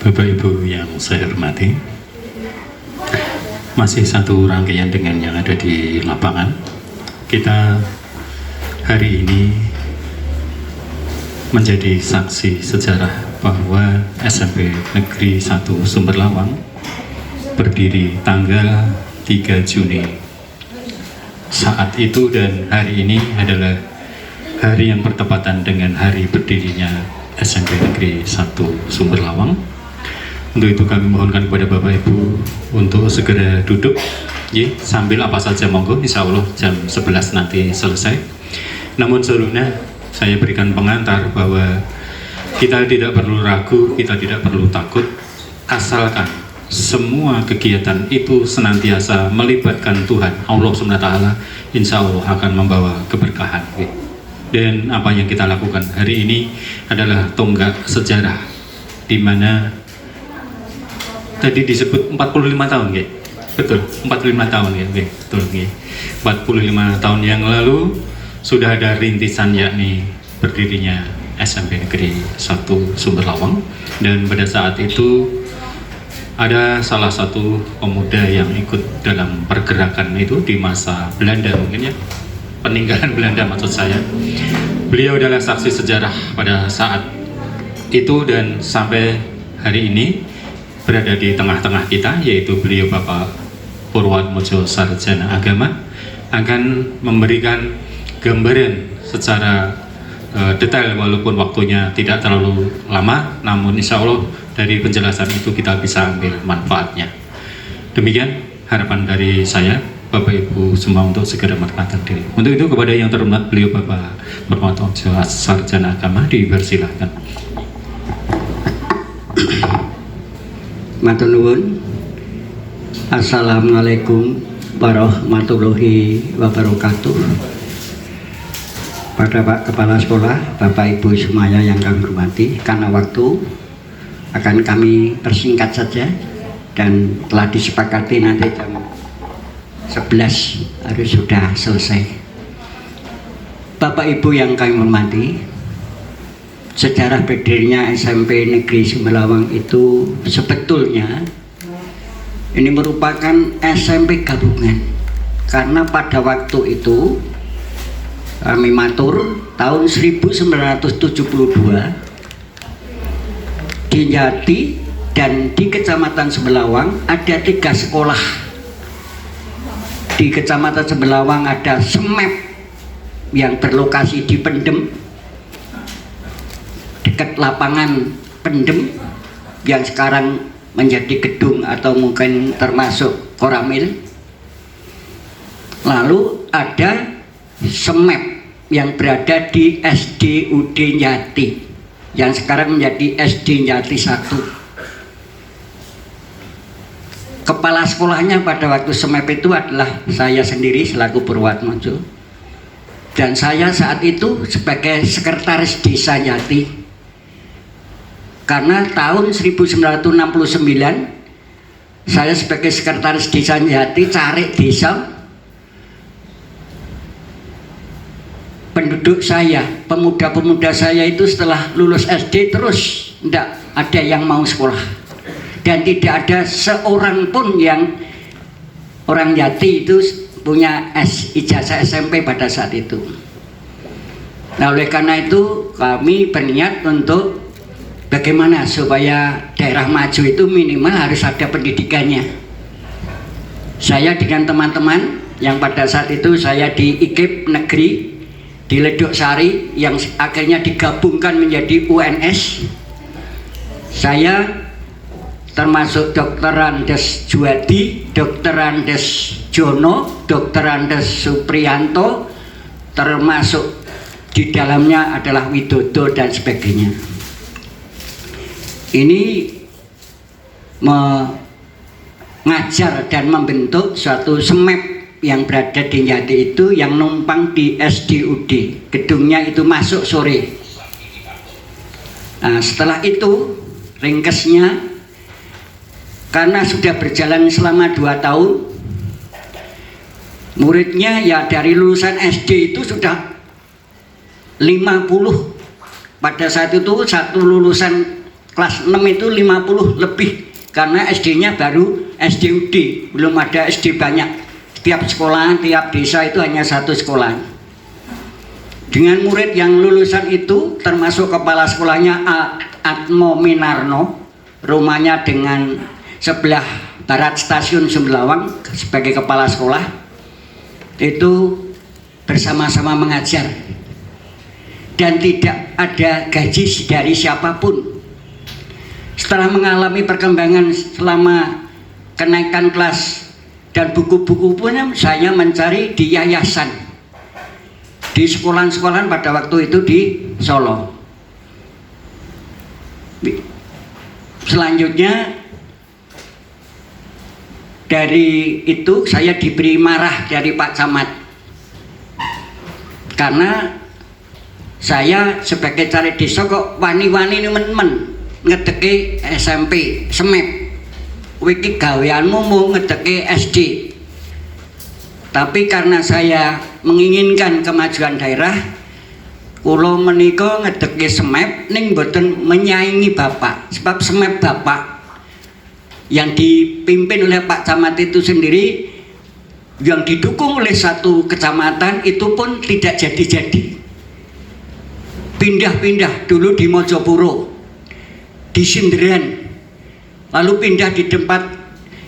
Bapak Ibu yang saya hormati, masih satu rangkaian dengan yang ada di lapangan. Kita hari ini menjadi saksi sejarah bahwa SMP Negeri 1 Sumberlawang berdiri tanggal 3 Juni. Saat itu dan hari ini adalah hari yang bertepatan dengan hari berdirinya SMP Negeri 1 Sumberlawang. Untuk itu kami mohonkan kepada Bapak Ibu untuk segera duduk sambil apa saja monggo, insya Allah jam 11 nanti selesai. Namun sebelumnya saya berikan pengantar bahwa kita tidak perlu ragu, kita tidak perlu takut, asalkan semua kegiatan itu senantiasa melibatkan Tuhan Allah SWT, insya Allah akan membawa keberkahan. Dan apa yang kita lakukan hari ini adalah tonggak sejarah, di mana tadi disebut 45 tahun, betul, 45 tahun, betul, 45 tahun yang lalu sudah ada rintisan, yakni berdirinya SMP Negeri 1 Sumberlawang. Dan pada saat itu ada salah satu pemuda yang ikut dalam pergerakan itu di masa Belanda, mungkin ya, peninggalan Belanda maksud saya. Beliau adalah saksi sejarah pada saat itu dan sampai hari ini berada di tengah-tengah kita, yaitu beliau Bapak Purwatmojo Sarjana Agama, akan memberikan gambaran secara detail walaupun waktunya tidak terlalu lama, namun insya Allah dari penjelasan itu kita bisa ambil manfaatnya. Demikian harapan dari saya, Bapak Ibu semua, untuk segera merendahkan diri. Untuk itu kepada yang terhormat beliau Bapak Purwatmojo Sarjana Agama dipersilahkan. Matur nuwun. Assalamualaikum warahmatullahi wabarakatuh. Pada Pak Kepala Sekolah, Bapak Ibu semuanya yang kami hormati, karena waktu akan kami persingkat saja dan telah disepakati nanti jam 11 harus sudah selesai. Bapak Ibu yang kami hormati, sejarah berdirinya SMP Negeri Sumberlawang itu sebetulnya ini merupakan SMP gabungan, karena pada waktu itu kami matur tahun 1972 di Jati dan di Kecamatan Sumberlawang ada 3 sekolah. Di Kecamatan Sumberlawang ada SMEP yang berlokasi di Pendem, dekat lapangan Pendem yang sekarang menjadi gedung atau mungkin termasuk Koramil. Lalu ada SMEP yang berada di SDUD Jati yang sekarang menjadi SD Jati 1. Kepala sekolahnya pada waktu SMEP itu adalah saya sendiri selaku Purwatmojo, dan saya saat itu sebagai sekretaris desa Jati. Karena tahun 1969 saya sebagai sekretaris desa Jati cari desa, penduduk saya, pemuda-pemuda saya itu setelah lulus SD terus tidak ada yang mau sekolah, dan tidak ada seorang pun yang orang Jati itu punya ijazah SMP pada saat itu. Nah, oleh karena itu kami berniat untuk bagaimana supaya daerah maju itu minimal harus ada pendidikannya. Saya dengan teman-teman yang pada saat itu saya di IKIP Negeri di Ledok Sari yang akhirnya digabungkan menjadi UNS. Saya termasuk Dr. Andes Juwadi, Dr. Andes Jono, Dr. Andes Supriyanto, termasuk di dalamnya adalah Widodo dan sebagainya. Ini mengajar dan membentuk suatu SMEP yang berada di Jati itu, yang numpang di SDUD, gedungnya itu masuk sore. Nah, setelah itu ringkesnya, karena sudah berjalan selama 2 tahun, muridnya ya dari lulusan SD itu sudah 50. Pada saat itu satu lulusan kelas 6 itu 50 lebih, karena SD-nya baru SDUD, belum ada SD banyak. Tiap sekolah, tiap desa itu hanya satu sekolah. Dengan murid yang lulusan itu termasuk kepala sekolahnya Atmo Minarno, rumahnya dengan sebelah barat stasiun Sumberlawang sebagai kepala sekolah, itu bersama-sama mengajar dan tidak ada gaji dari siapapun. Setelah mengalami perkembangan selama kenaikan kelas dan buku-buku pun saya mencari di yayasan, di sekolah-sekolah pada waktu itu di Solo. Selanjutnya dari itu saya diberi marah dari Pak Camat, karena saya sebagai caleg desa kok wani-wani nemen-nemen ngedeki SMP SMEP, wiki gaweanmu mau ngedeki SD. Tapi karena saya menginginkan kemajuan daerah, kula menika ngedeki SMEP ning mboten menyaingi Bapak, sebab SMEP Bapak yang dipimpin oleh Pak Camat itu sendiri, yang didukung oleh satu kecamatan itu pun tidak jadi-jadi. Pindah-pindah dulu di Mojopuro, di Sinderan, lalu pindah di tempat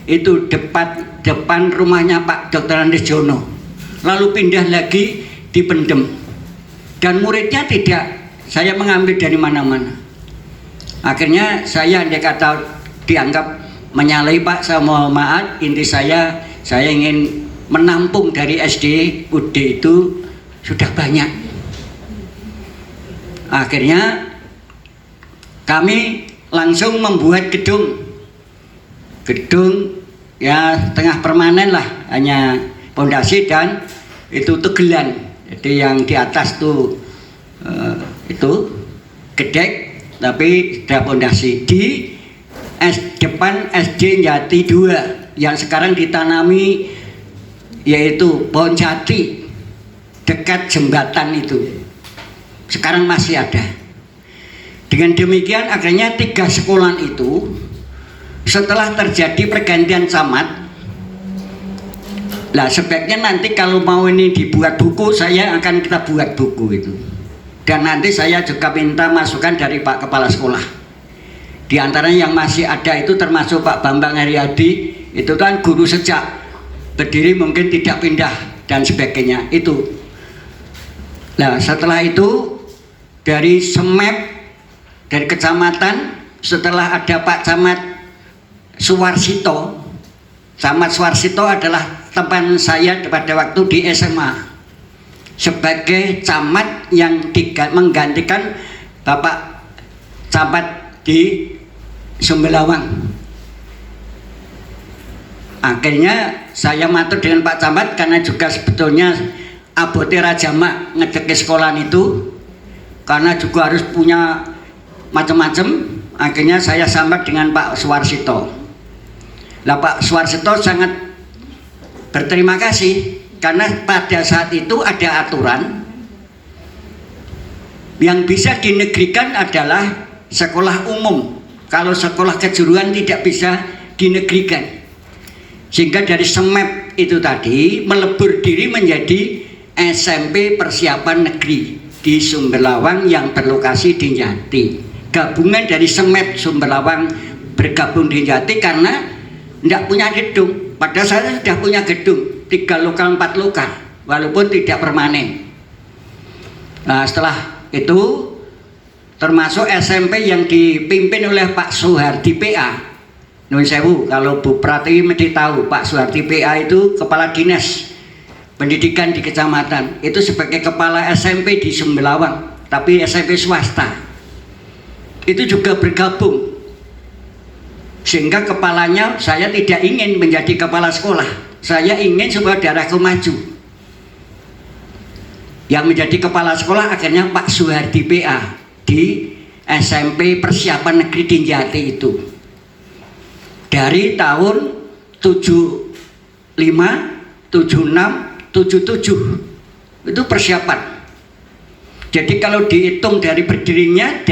itu depan rumahnya Pak Dr. Andes Jono, lalu pindah lagi di Pendem, dan muridnya tidak saya mengambil dari mana-mana. Akhirnya saya dianggap menyalahi Pak, saya mohon maaf, inti saya ingin menampung dari SD UD itu sudah banyak. Akhirnya kami langsung membuat gedung ya setengah permanen lah, hanya pondasi dan itu tegelan. Jadi yang di atas tuh itu gedek tapi sudah pondasi di depan SD Jati 2 yang sekarang ditanami, yaitu pohon jati dekat jembatan itu sekarang masih ada. Dengan demikian akhirnya 3 sekolah itu setelah terjadi pergantian camat, lah sebaiknya nanti kalau mau ini dibuat buku, saya akan kita buat buku itu, dan nanti saya juga minta masukan dari Pak Kepala Sekolah. Di antaranya yang masih ada itu termasuk Pak Bambang Heriadi, itu kan guru sejak berdiri mungkin tidak pindah dan sebagainya itu. Nah setelah itu dari SMEP, dari kecamatan, setelah ada Pak Camat Suwarsito, Camat Suwarsito adalah teman saya pada waktu di SMA sebagai camat yang menggantikan Bapak Camat di Sumberlawang. Akhirnya saya matur dengan Pak Camat karena juga sebetulnya abote Rajama ngedeki sekolah itu, karena juga harus punya macam-macam. Akhirnya saya sambat dengan Pak Suwarsito. Nah Pak Suwarsito sangat berterima kasih karena pada saat itu ada aturan yang bisa dinegrikan adalah sekolah umum. Kalau sekolah kejuruan tidak bisa dinegrikan. Sehingga dari SMEP itu tadi melebur diri menjadi SMP Persiapan Negeri di Sumberlawang yang berlokasi di Jati. Gabungan dari SMEP Sumberlawang bergabung di Jati karena tidak punya gedung. Padahal saya sudah punya gedung 3 lokal 4 lokal walaupun tidak permanen. Nah setelah itu termasuk SMP yang dipimpin oleh Pak Suhardi PA. Nun sewu, kalau Bu Pratiwi mesti tahu Pak Suhardi PA itu kepala dinas pendidikan di kecamatan, itu sebagai kepala SMP di Sumberlawang, tapi SMP swasta itu juga bergabung, sehingga kepalanya saya tidak ingin menjadi kepala sekolah, saya ingin supaya daerahku maju. Yang menjadi kepala sekolah akhirnya Pak Suhardi PA di SMP Persiapan Negeri di Jati itu dari tahun 75, 76, 77 itu persiapan. Jadi kalau dihitung dari berdirinya,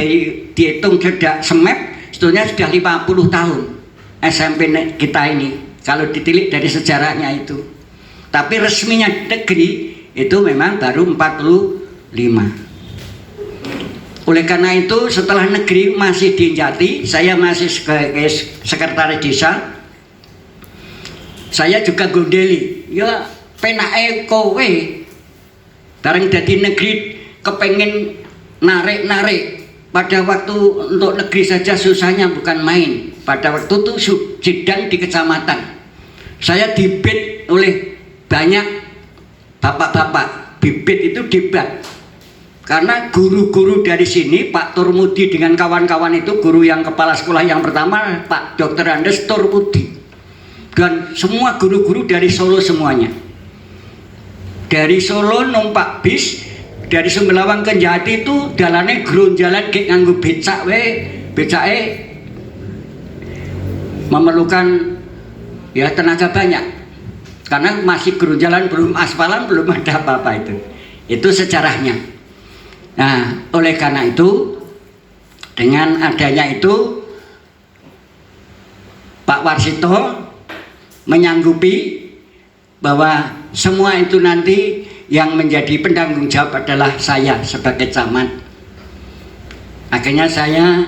dihitung sejak SMEP sebetulnya sudah 50 tahun SMP kita ini kalau ditilik dari sejarahnya itu. Tapi resminya negeri itu memang baru 45. Oleh karena itu setelah negeri masih di Jati, saya masih sebagai sekretaris desa, saya juga gondeli, ya penake kowe bareng jadi negeri kepengen narik-narik. Pada waktu untuk negeri saja susahnya bukan main. Pada waktu itu sidang di kecamatan, saya dibet oleh banyak bapak-bapak. Bibit itu debat karena guru-guru dari sini, Pak Turmudi dengan kawan-kawan itu, guru yang kepala sekolah yang pertama Pak Dr. Andes Turmudi, dan semua guru-guru dari Solo semuanya. Dari Solo numpak bis dari Sumberlawang ke Jati itu dalane gronjalan kayak nganggo becak becake memerlukan ya tenaga banyak karena masih gronjalan, belum aspalan, belum ada apa-apa itu sejarahnya. Nah, oleh karena itu dengan adanya itu Pak Warsito menyanggupi bahwa semua itu nanti yang menjadi penanggung jawab adalah saya sebagai camat. Akhirnya saya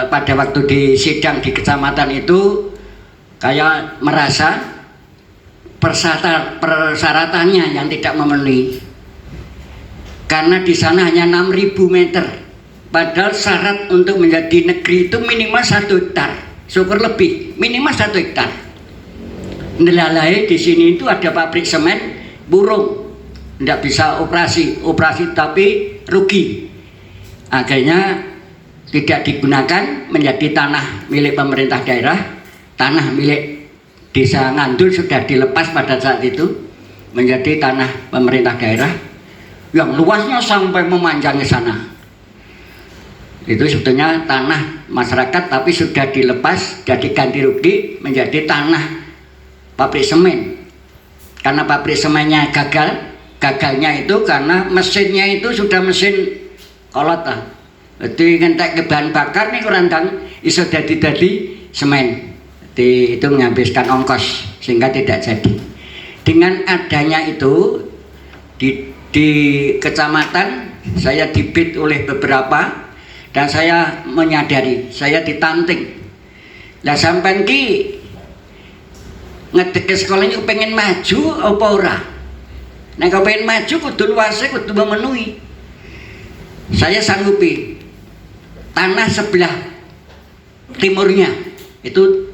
pada waktu di sidang di kecamatan itu kayak merasa persyaratannya yang tidak memenuhi, karena di sana hanya 6.000 meter, padahal syarat untuk menjadi negeri itu minimal 1 hektar, syukur lebih minimal 1 hektar. Nelalai di sini itu ada pabrik semen burung, tidak bisa operasi tapi rugi. Akhirnya tidak digunakan, menjadi tanah milik pemerintah daerah, tanah milik Desa Ngandul sudah dilepas pada saat itu menjadi tanah pemerintah daerah yang luasnya sampai memanjang ke sana. Itu sebetulnya tanah masyarakat tapi sudah dilepas, jadi ganti rugi menjadi tanah pabrik semen. Karena pabrik semennya gagalnya itu karena mesinnya itu sudah mesin kolot lah. Jadi ngentek ke bahan bakar nih kurang iso jadi semen. Itu menghabiskan ongkos sehingga tidak jadi. Dengan adanya itu di kecamatan saya dibit oleh beberapa dan saya menyadari saya ditanting. Lah sampean ki ngedek ke sekolah ini pengen maju apa ora? Nek kau pengen maju kudu luasnya kudu memenuhi. Saya sanggupi tanah sebelah timurnya itu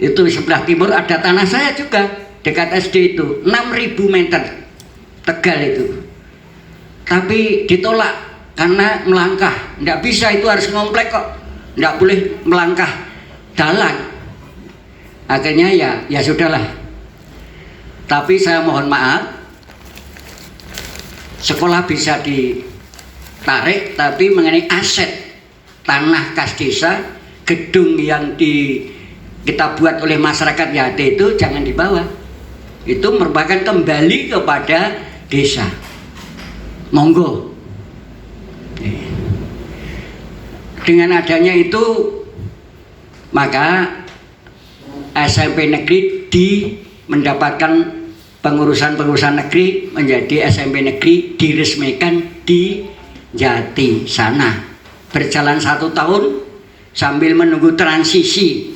sebelah timur ada tanah saya juga dekat SD itu 6.000 meter Tegal itu, tapi ditolak karena melangkah tidak bisa, itu harus ngomplek kok, tidak boleh melangkah dalan. Akhirnya ya sudahlah, tapi saya mohon maaf sekolah bisa ditarik, tapi mengenai aset tanah kas desa, gedung yang kita buat oleh masyarakat Yati itu jangan dibawa. Itu merupakan kembali kepada desa. Monggo. Dengan adanya itu maka SMP negeri mendapatkan pengurusan negeri menjadi SMP negeri diresmikan di Jati sana. Berjalan 1 tahun sambil menunggu transisi.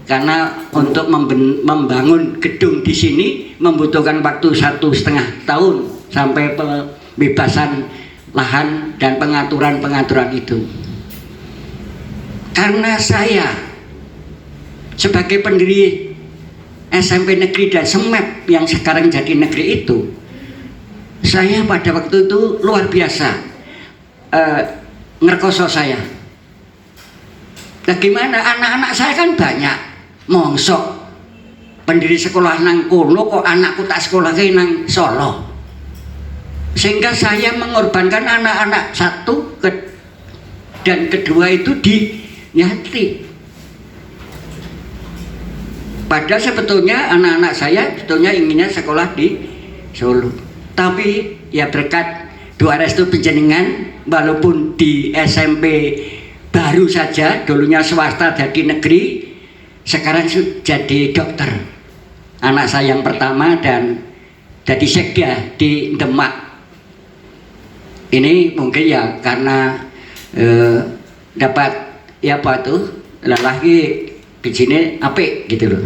Karena untuk membangun gedung di sini membutuhkan waktu 1,5 tahun sampai pembebasan lahan dan pengaturan itu. Karena saya sebagai pendiri SMP negeri dan SEMEP yang sekarang jadi negeri itu, saya pada waktu itu luar biasa ngerkoso saya. Bagaimana anak-anak saya kan banyak, mongsok pendiri sekolah nang kono kok anakku tak sekolah ke nang Solo, sehingga saya mengorbankan anak-anak satu dan kedua itu di Yati. Padahal sebetulnya anak-anak saya sebetulnya inginnya sekolah di Solo, tapi ya berkat doa restu penjenengan, walaupun di SMP baru saja, dulunya swasta jadi negeri, sekarang jadi dokter. Anak saya yang pertama dan jadi sekda di Demak. Ini mungkin ya karena dapat ya apa tuh lelaki di sini apik gitu loh.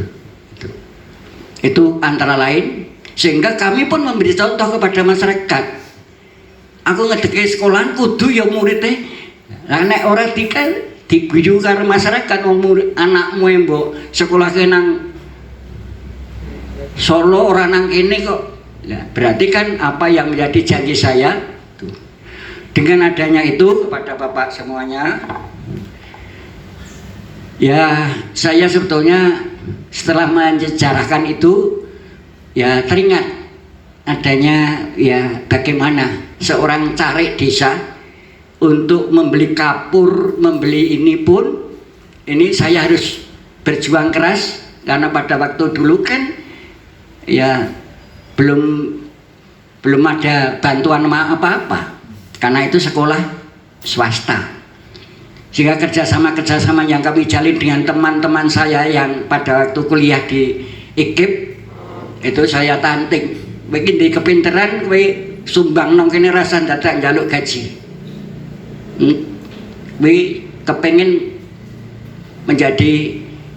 Itu antara lain, sehingga kami pun memberi contoh kepada masyarakat. Aku ngedeke sekolahan kudu ya muridnya, nek ora diguyu karo masyarakat, wong murid anakmu yang mbok sekolah nang Solo orang nang kene kok. Nah, berarti kan apa yang menjadi janji saya tuh. Dengan adanya itu kepada Bapak semuanya, ya saya sebetulnya setelah menjejarahkan itu ya teringat adanya ya bagaimana seorang carik desa untuk membeli kapur, membeli ini pun ini saya harus berjuang keras karena pada waktu dulu kan ya belum ada bantuan apa-apa karena itu sekolah swasta. Sehingga kerjasama yang kami jalin dengan teman-teman saya yang pada waktu kuliah di IKIP itu saya tanting, bikin di kepinteran, sumbang nong kene rasa dadak njaluk gaji. Kepengen menjadi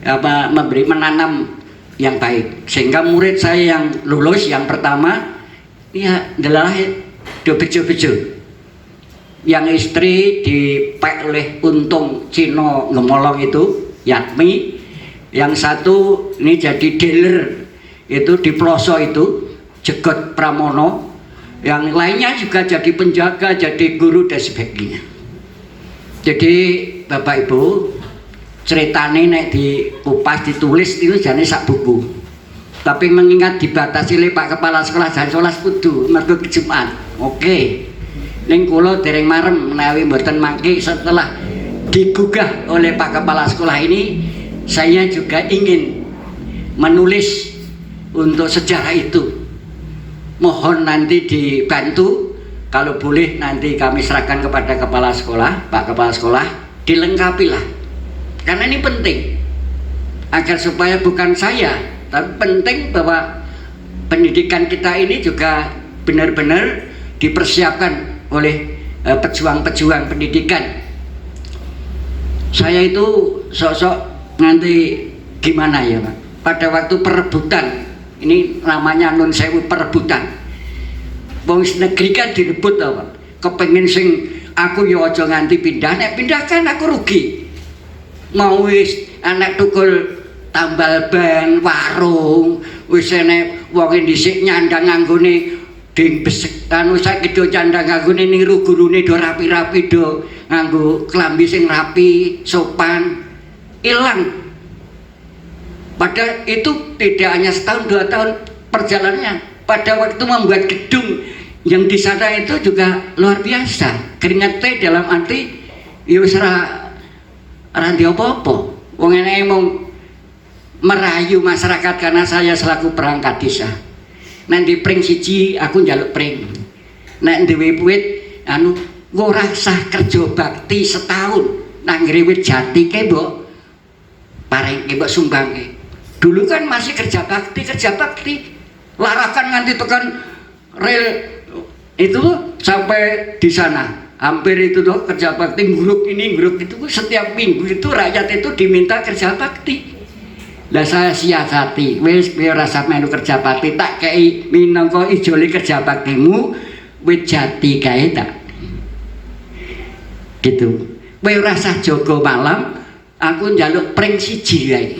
apa menanam yang baik, sehingga murid saya yang lulus yang pertama ya adalah bejo-bejo. Yang istri dipek oleh Untung Cino Ngemolong itu Yatmi, yang satu ini jadi dealer itu di Ploso itu Jegot Pramono, yang lainnya juga jadi penjaga, jadi guru dan sebagainya. Jadi Bapak Ibu ceritanya nek dikupas ditulis itu jane sak buku, tapi mengingat dibatasi oleh Pak Kepala Sekolah dan sholat kudu mergo Jumat. Oke. Ning kula dereng marem menawi mboten mangke setelah digugah oleh Pak Kepala Sekolah ini, saya juga ingin menulis untuk sejarah itu. Mohon nanti dibantu, kalau boleh nanti kami serahkan kepada Kepala Sekolah, Pak Kepala Sekolah, dilengkapi lah. Karena ini penting agar supaya bukan saya, tapi penting bahwa pendidikan kita ini juga benar-benar dipersiapkan oleh pejuang-pejuang pendidikan. Saya itu sosok nanti gimana ya Pak, pada waktu perebutan ini namanya nun sewu perebutan, wong negeri kan direbut apa, kepengen sing aku ya aja nganti pindah, nek pindah kan aku rugi, mau wis anak tukul tambal ban warung wis enek wong dhisik nyandang nganggone ding besek anu saiki do candang nganggone niru gurune do rapi-rapi do nganggo klambi sing rapi sopan, ilang. Padahal itu tidak hanya setahun 2 tahun perjalanannya, pada waktu membuat gedung yang di sana itu juga luar biasa. Keringatnya dalam arti ya wis ora ndi apa-apa, wong enake mung merayu masyarakat karena saya selaku perangkat desa. Nek di pring siji aku njaluk pring. Nek duwe wit anu ora sah kerja bakti setahun nang ngriwit jati ke mbok parengke mbok sumbangke. Dulu kan masih kerja bakti. Larakan nganti tekan rel itu sampai di sana. Hampir itu tuh kerja bakti grup ini grup itu setiap minggu itu rakyat itu diminta kerja bakti. Lah saya siasati, wis kowe ora usah melu kerja bakti, tak kei minangka ijole kerja baktimu wit jati kae tak. Gitu. Kowe ora usah jaga malam, aku njaluk pring siji wae.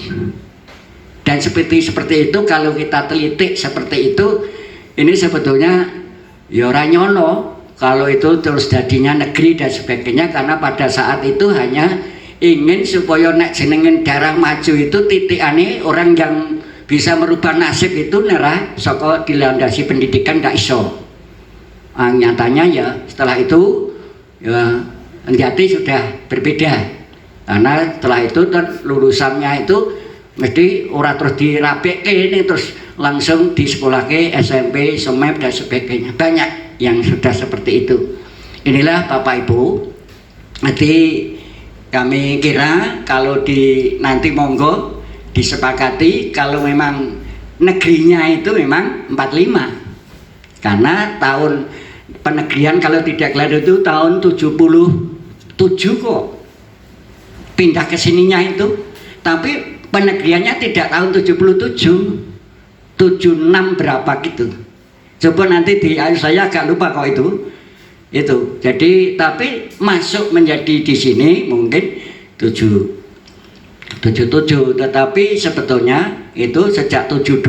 Dan seperti itu kalau kita telitik seperti itu, ini sebetulnya ya ora nyono kalau itu terus jadinya negeri dan sebagainya, karena pada saat itu hanya ingin supaya nek jenengan daerah maju itu titikane orang yang bisa merubah nasib itu nerah saka dilandasi pendidikan gak iso. Nyatanya ya setelah itu ya Jati sudah berbeda, karena setelah itu lulusannya itu mesti ora terus dirapikke ini terus langsung di sekolah ke SMP, SMEP dan sebagainya. Banyak yang sudah seperti itu. Inilah Bapak Ibu, nanti kami kira kalau nanti monggo disepakati kalau memang negerinya itu memang 45, karena tahun penegrian kalau tidak keliru itu tahun 77 kok pindah ke sininya itu, tapi penegriannya tidak tahun 77, 76 berapa gitu. Coba nanti saya agak lupa kok itu. Jadi tapi masuk menjadi di sini mungkin 77, tetapi sebetulnya itu sejak 72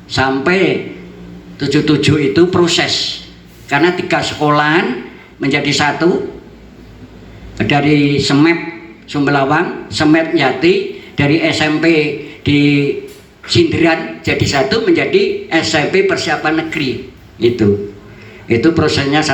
sampai 77 itu proses, karena 3 sekolahan menjadi satu, dari SMEP Sumbelawang, SMEP Jati, dari SMP di Sindiran jadi satu menjadi SMP Persiapan Negeri. Itu prosesnya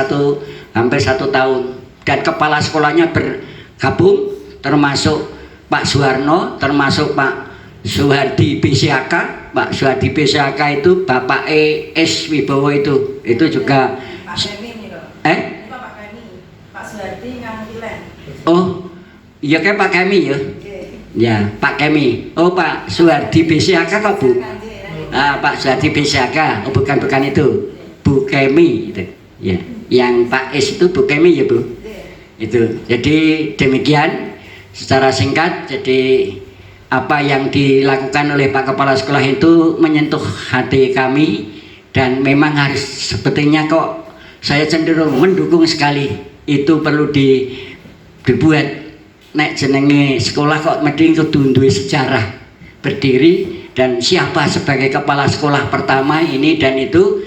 hampir 1 tahun, dan kepala sekolahnya bergabung, termasuk Pak Suharno, termasuk Pak Suhardi BCAK. Pak Suhardi BCAK itu Bapak E.S. Wibowo itu juga Pak Kemi ini loh. Ini Pak Kemi, Pak Suhardi Ngangilen. Oh iya, kayak Pak Kemi ya. Ya, Pak Kemi. Oh, Pak Suhardi BCAK kok Bu? Pak Suhardi BCAK. Oh, bukan itu. Bu Kemi itu. Ya, yang Pak S itu Bu Kemi ya, Bu. Itu. Jadi demikian secara singkat. Jadi apa yang dilakukan oleh Pak Kepala Sekolah itu menyentuh hati kami, dan memang harus, sepertinya kok saya cenderung mendukung sekali. Itu perlu dibuat. Nek jenenge sekolah kok mending kudu duwe sejarah berdiri, dan siapa sebagai kepala sekolah pertama ini, dan itu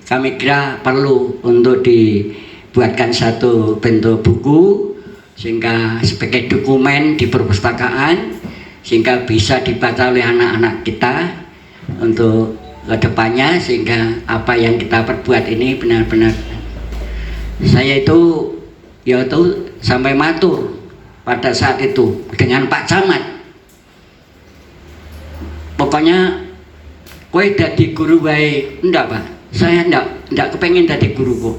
kami kira perlu untuk dibuatkan satu bentuk buku sehingga sebagai dokumen di perpustakaan, sehingga bisa dibaca oleh anak-anak kita untuk kedepannya, sehingga apa yang kita perbuat ini benar-benar. Saya itu sampai matur pada saat itu dengan Pak Camat, pokoknya kowe dadi guru wae. Enggak Pak, saya enggak kepengen dadi guru kok.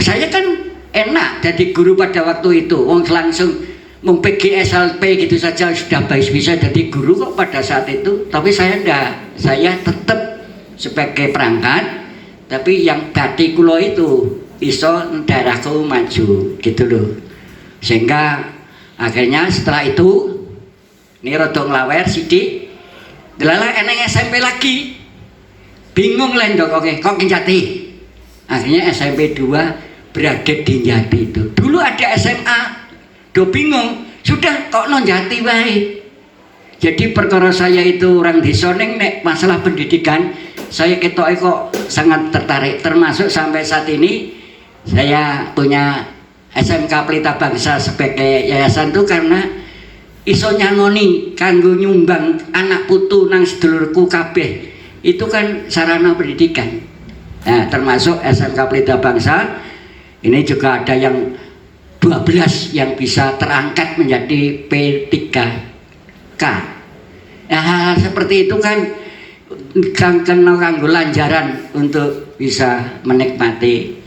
Saya kan enak jadi guru pada waktu itu, langsung mau PGSLP gitu saja sudah bisa jadi guru kok pada saat itu. Tapi saya enggak, saya tetap sebagai perangkat, tapi yang dadi kula itu iso daerahku maju gitu loh. Sehingga akhirnya setelah itu ini rada nglawer sithik, delala eneng SMP lagi, bingung lah kok Jati. Akhirnya SMP 2 berada di Jati itu. Dulu ada SMA, bingung, sudah kok non Jati wae. Jadi perkara saya itu orang desa ning nek masalah pendidikan, saya ketoke kok sangat tertarik, termasuk sampai saat ini saya punya SMK Pelita Bangsa sebagai yayasan itu karena iso nyangoni kanggo nyumbang anak putu nang sedulurku kabeh. Itu kan sarana pendidikan. Nah, termasuk SMK Pelita Bangsa ini juga ada yang 12 yang bisa terangkat menjadi P3K. Nah, hal seperti itu kan kena kanggo lanjaran untuk bisa menikmati.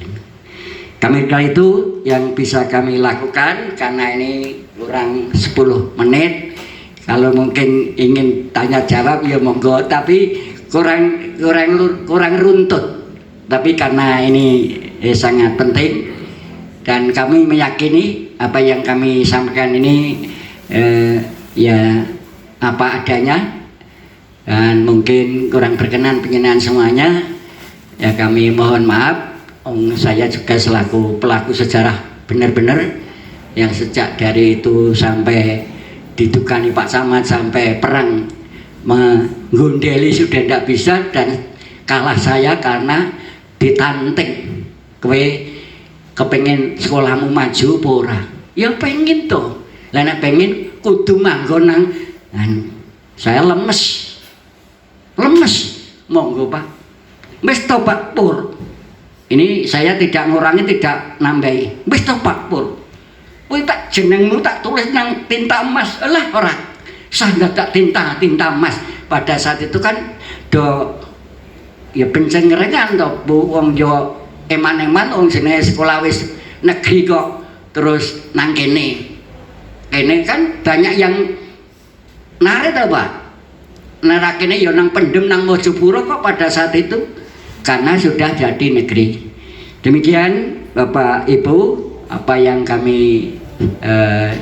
Kami kira itu yang bisa kami lakukan, karena ini kurang 10 menit. Kalau mungkin ingin tanya jawab ya monggo, tapi kurang runtut. Tapi karena ini sangat penting, dan kami meyakini apa yang kami sampaikan ini ya apa adanya, dan mungkin kurang berkenan pengenan semuanya. Ya kami mohon maaf. Saya juga selaku pelaku sejarah benar-benar yang sejak dari itu sampai didukani Pak Camat sampai perang menggundeli sudah tidak bisa, dan kalah saya karena ditanting. Kowe kepengen sekolahmu maju apa ora? Ya pengen toh. Lah nek pengen kudu manggon nang saya lemes. Monggo Pak. Wis to Pak Pur. Ini saya tidak ngurangi, tidak nambahi. Wis to Pak Pur. Kowe tak jenengmu tak tulis nang tinta emas. Alah ora. Sah tak tinta emas. Pada saat itu kan ya pencengerengan to Bu, wong yo eman-eman wong jenenge sekolah wis negeri kok terus nang kene. Kene kan banyak yang narik apa? Narakene ya nang Pendem nang Mojopuro kok pada saat itu karena sudah jadi negeri. Demikian Bapak Ibu apa yang kami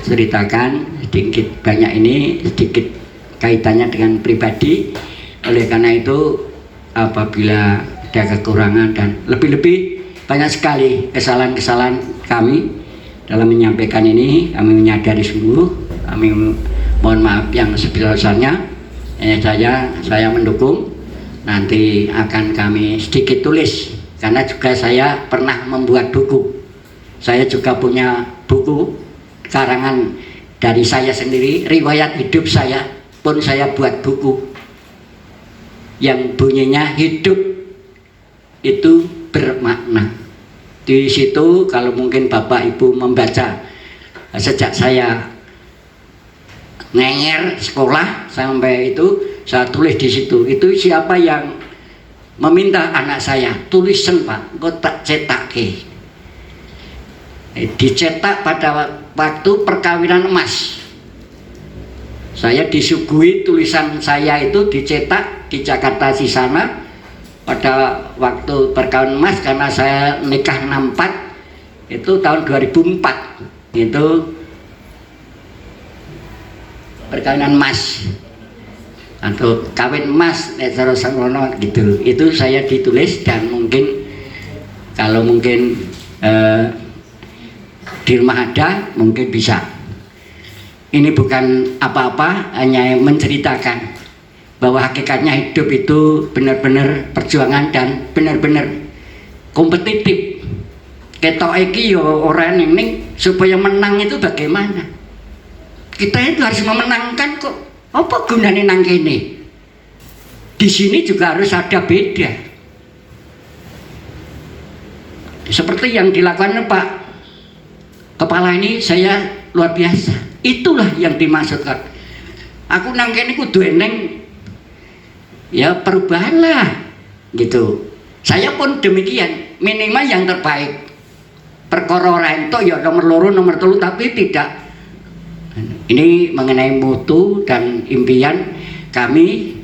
ceritakan sedikit banyak ini sedikit kaitannya dengan pribadi. Oleh karena itu apabila ada kekurangan dan lebih-lebih banyak sekali kesalahan-kesalahan kami dalam menyampaikan ini, kami menyadari sungguh, kami mohon maaf yang sebesar-besarnya. Saya mendukung, nanti akan kami sedikit tulis karena juga saya pernah membuat buku. Saya juga punya buku karangan dari saya sendiri, riwayat hidup saya pun saya buat buku yang bunyinya hidup itu bermakna. Di situ kalau mungkin Bapak Ibu membaca sejak saya ngenger sekolah sampai itu saya tulis di situ. Itu siapa yang meminta anak saya tulisan Pak, kok tak cetak ke? Dicetak pada waktu perkawinan emas. Saya disuguhi tulisan saya itu dicetak di Jakarta Sisana pada waktu perkawinan emas karena saya nikah 64 itu tahun 2004 itu perkawinan emas atau kawin emas gitu. Itu saya ditulis dan mungkin kalau mungkin di rumah ada mungkin bisa. Ini bukan apa-apa, hanya menceritakan bahwa hakikatnya hidup itu benar-benar perjuangan dan benar-benar kompetitif. Ketok iki yo orang ini supaya menang itu bagaimana? Kita itu harus memenangkan kok. Apa gunanya nang kene? Di sini juga harus ada beda. Seperti yang dilakukan Pak Kepala ini saya luar biasa. Itulah yang dimaksudkan. Aku nang kene kudu eneng ya perubahan lah gitu. Saya pun demikian, minimal yang terbaik. Perkara ora entuk ya nomor loro nomor telu tapi tidak. Ini mengenai mutu dan impian kami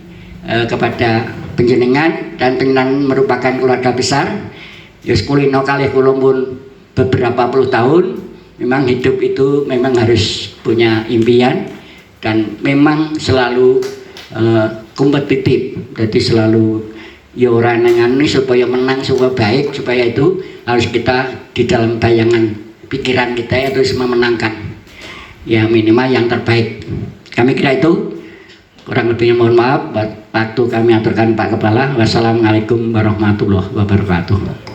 kepada panjenengan dan panjenengan merupakan keluarga besar. Yus kulino kalih kula pun beberapa puluh tahun memang hidup itu memang harus punya impian dan memang selalu kompetitif. Jadi selalu ya ora nang supaya menang supaya baik supaya itu harus kita di dalam bayangan pikiran kita itu semua menangkan. Ya minimal yang terbaik. Kami kira itu kurang lebihnya mohon maaf waktu kami aturkan Pak Kepala. Wassalamualaikum warahmatullahi wabarakatuh.